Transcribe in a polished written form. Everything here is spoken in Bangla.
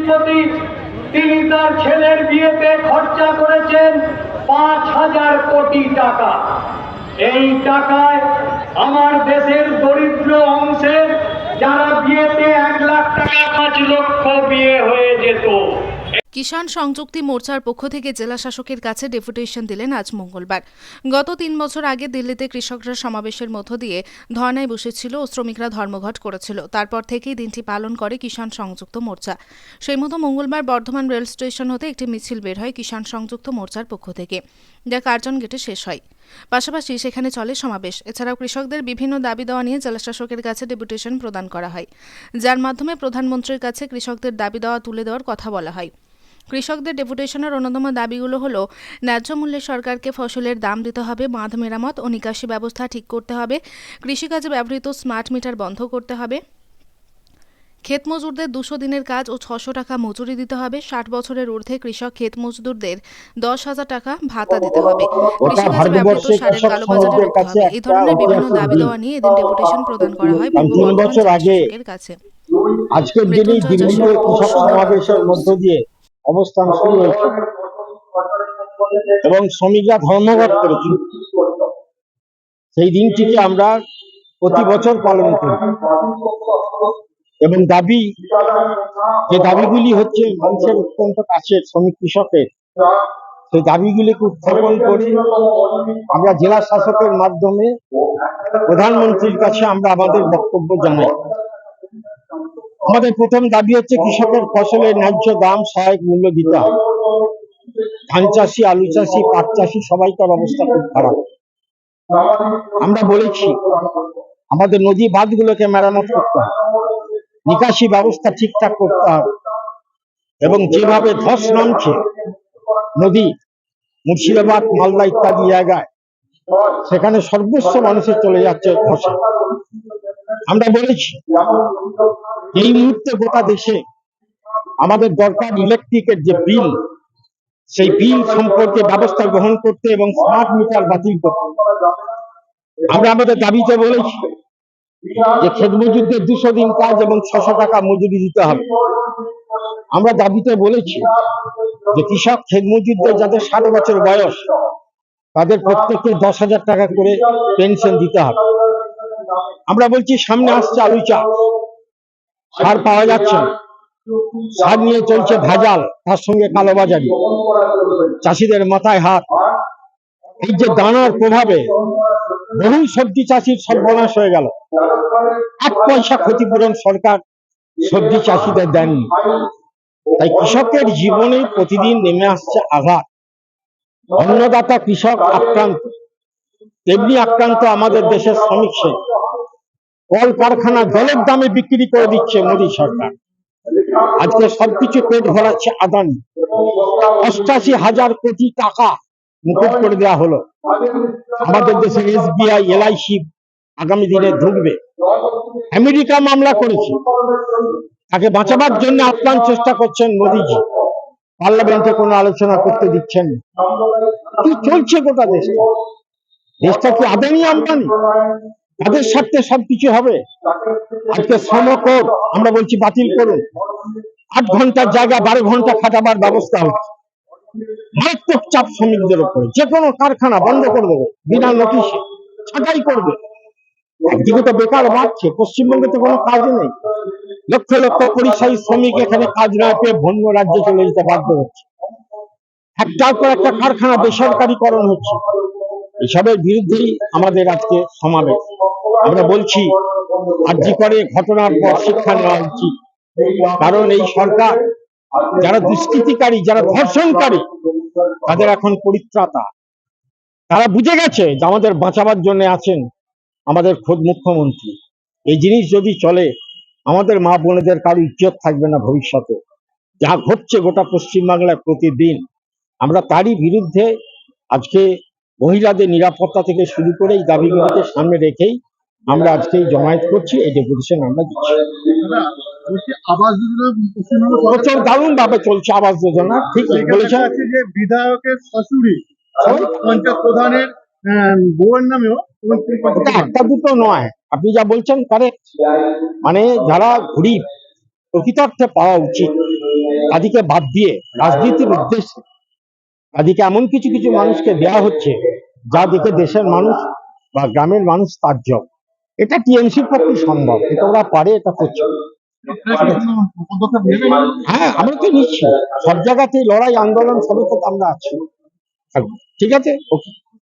শিল্পপতি, তিনি তার ছেলের বিয়েতে খরচা করেছেন 5,000 কোটি টাকা। এই টাকায় আমার দেশের দরিদ্র অংশের যারা বিয়েতে 1 লাখ টাকা 5 লক্ষ বিয়ে হয়ে যেত। কিষাণ সংযুক্তি মোর্চার পক্ষ থেকে জেলা শাসকের কাছে ডেপুটেশন দিলেন আজ মঙ্গলবার। গত 3 বছর আগে দিল্লিতে কৃষকরা সমাবেশের মধ্য দিয়ে ধর্নায় বসেছিল ও শ্রমিকরা ধর্মঘট করেছিল। তারপর থেকেই দিনটি পালন করে কিষাণ সংযুক্ত মোর্চা। সেই মতো মঙ্গলবার বর্ধমান রেল স্টেশন হতে একটি মিছিল বের হয় কিষাণ সংযুক্ত মোর্চার পক্ষ থেকে, যা কার্জন গেটে শেষ হয়। পাশাপাশি সেখানে চলে সমাবেশ। এছাড়াও কৃষকদের বিভিন্ন দাবি দেওয়া নিয়ে জেলা শাসকের কাছে ডেপুটেশন প্রদান করা হয়, যার মাধ্যমে প্রধানমন্ত্রীর কাছে কৃষকদের দাবি দেওয়া তুলে দেওয়ার কথা বলা হয়। কৃষকদের ডেপুটেশনের অন্যতম দাবিগুলো হল ন্যায্য মূল্যে সরকারকে ফসলের দাম দিতে হবে, বাঁধ মেরামত ও নিকাশি ব্যবস্থা ঠিক করতে হবে, কৃষিকাজে ব্যবহৃত স্মার্ট মিটার বন্ধ করতে হবে, ক্ষেত মজুরদের 200 দিনের কাজ ও 600 টাকা মজুরি দিতে হবে, 60 বছরের ঊর্ধ্বে কৃষক ক্ষেত মজদুরদের 10,000 টাকা ভাতা দিতে হবে, কৃষিকাজে ব্যবহৃত সারের কালোবাজারে রুখতে হবে। এই ধরনের বিভিন্ন দাবি দেওয়া নিয়ে এদিন ডেপুটেশন প্রদান করা হয় পূর্ব বর্ধমান জেলা শাসকের কাছে। আজকের দিনে দিল্লিতে কৃষক সমাবেশের মধ্য দিয়ে অবস্থান শুরু হয়েছে এবং শ্রমিকরা ধর্মঘট করেছে। সেই দিনটিকে আমরা প্রতি বছর পালন করি এবং যে দাবিগুলি হচ্ছে মানুষের অত্যন্ত কাছের, শ্রমিক কৃষকের, সেই দাবিগুলিকে উত্থাপন করে আমরা জেলা শাসকের মাধ্যমে প্রধানমন্ত্রীর কাছে আমরা আমাদের বক্তব্য জানাই। আমাদের প্রথম দাবি হচ্ছে কৃষকের ফসলের ন্যায্য দাম, সহায়ক মূল্য দিতে হবে। ধান চাষি, আলু চাষি, পাট চাষি সবাইকার অবস্থা খুব খারাপ। আমরা বলেছি আমাদের নদী বাঁধগুলোকে মেরামত করতে হবে, নিকাশি ব্যবস্থা ঠিকঠাক করতে হবে এবং যেভাবে ধস নামছে নদী, মুর্শিদাবাদ, মালদা ইত্যাদি জায়গায়, সেখানে সর্বস্ব মানুষের চলে যাচ্ছে ধসে। আমরা বলেছি এই মুহূর্তে গোটা দেশে আমাদের দরকার ইলেকট্রিকের যে বিল, সেই বিল সম্পর্কে ব্যবস্থা গ্রহণ করতে এবং স্মার্ট মিটার বাতিল করতে। আমরা আমাদের দাবিতে বলেছি যে ক্ষেত মজুরদের 200 দিন কাজ এবং 600 টাকা মজুরি দিতে হবে। আমরা দাবিতে বলেছি যে কৃষক ক্ষেত মজুরদের যাদের 60 বছর বয়স, তাদের প্রত্যেককে 10,000 টাকা করে পেনশন দিতে হবে। আমরা বলছি সামনে আসছে আলু চাষ, সার পাওয়া যাচ্ছে না, সার নিয়ে চলছে ভেজাল, তার সঙ্গে কালোবাজারি, চাষিদের মাথায় হাত। এই যে দানার প্রভাবে বহু সবজি চাষির সর্বনাশ হয়ে গেল, 1 পয়সা ক্ষতিপূরণ সরকার সবজি চাষিদের দেননি। তাই কৃষকের জীবনে প্রতিদিন নেমে আসছে আঘাত। অন্নদাতা কৃষক আক্রান্ত, তেমনি আক্রান্ত আমাদের দেশের শ্রমিক। সে কল কারখানা জলের দামে বিক্রি করে দিচ্ছে মোদী সরকার। আজকে সবকিছু পেট ভরাচ্ছে আদানি। 88,000 কোটি টাকা মুকুব করে দেওয়া হলো। আমাদের দেশের SBI, LIC আগামী দিনে ঢুকবে। আমেরিকা মামলা করেছে, তাকে বাঁচাবার জন্য আপ্রাণ চেষ্টা করছেন মোদীজি। পার্লামেন্টে কোনো আলোচনা করতে দিচ্ছেন না। কি চলছে গোটা দেশটা? দেশটা কি আদানি আম্বানি? তাদের স্বার্থে সবকিছু হবে। আজকে শ্রম কোড আমরা বলছি বাতিল করুন। 8 ঘন্টার জায়গা 12 ঘন্টা খাটাবার ব্যবস্থা হচ্ছে। মারাত্মক চাপ শ্রমিকদের উপরে। যে কোনো কারখানা বন্ধ করে দেবে বিনা নোটিশে, ছাঁটাই করবে। একদিকে তো বেকার বাড়ছে, পশ্চিমবঙ্গে তো কোনো কাজ নেই। লক্ষ লক্ষ পরিযায়ী শ্রমিক এখানে কাজ না পেয়ে অন্য রাজ্যে চলে যেতে বাধ্য হচ্ছে। একটার পর একটা কারখানা বেসরকারীকরণ হচ্ছে। এসবের বিরুদ্ধেই আমাদের আজকে সমাবেশ। আমরা বলছি আরজি করে ঘটনার পর শিক্ষা নেওয়া উচিত। কারণ এই সরকার যারা দুষ্কৃতিকারী, যারা ধর্ষণকারী, তাদের এখন পরিত্রাতা। তারা বুঝে গেছে যে আমাদের বাঁচাবার জন্য আছেন আমাদের খোদ মুখ্যমন্ত্রী। এই জিনিস যদি চলে, আমাদের মা বোনেদের কারো ইজ্জত থাকবে না ভবিষ্যতে। যা ঘটছে গোটা পশ্চিমবাংলায় প্রতিদিন, আমরা তারই বিরুদ্ধে আজকে মহিলাদের নিরাপত্তা থেকে শুরু করে এই দাবিগুলোকে সামনে রেখেই আমরা আজকে জমায়েত করছি। এই ডেপুটেশন আমরা দিচ্ছি। আবাস যোজনা প্রচুর দারুণ ভাবে চলছে আবাস যোজনা। ঠিক বলেছেন যে বিধায়কের শাশুড়ি পঞ্চায়েত প্রধানের বউয়ের নামেও একটা দুটো নয়, আপনি যা বলছেন কারেক্ট। মানে যারা গরিব, প্রকৃতার্থে পাওয়া উচিত, তাদেরকে বাদ দিয়ে রাজনীতির উদ্দেশ্যে তাদেরকে এমন কিছু কিছু মানুষকে দেয়া হচ্ছে যা দেখে দেশের মানুষ বা গ্রামের মানুষ তার জব। এটা টিএমসির পক্ষে সম্ভব, এটা ওরা পারে, এটা করছে। আপনারা কি কোনো পদক্ষেপ নেবেন? হ্যাঁ, আমরা তো নিচ্ছি, সব জায়গাতেই লড়াই আন্দোলন সবে তো আমরা আছি। ঠিক আছে, ওকে।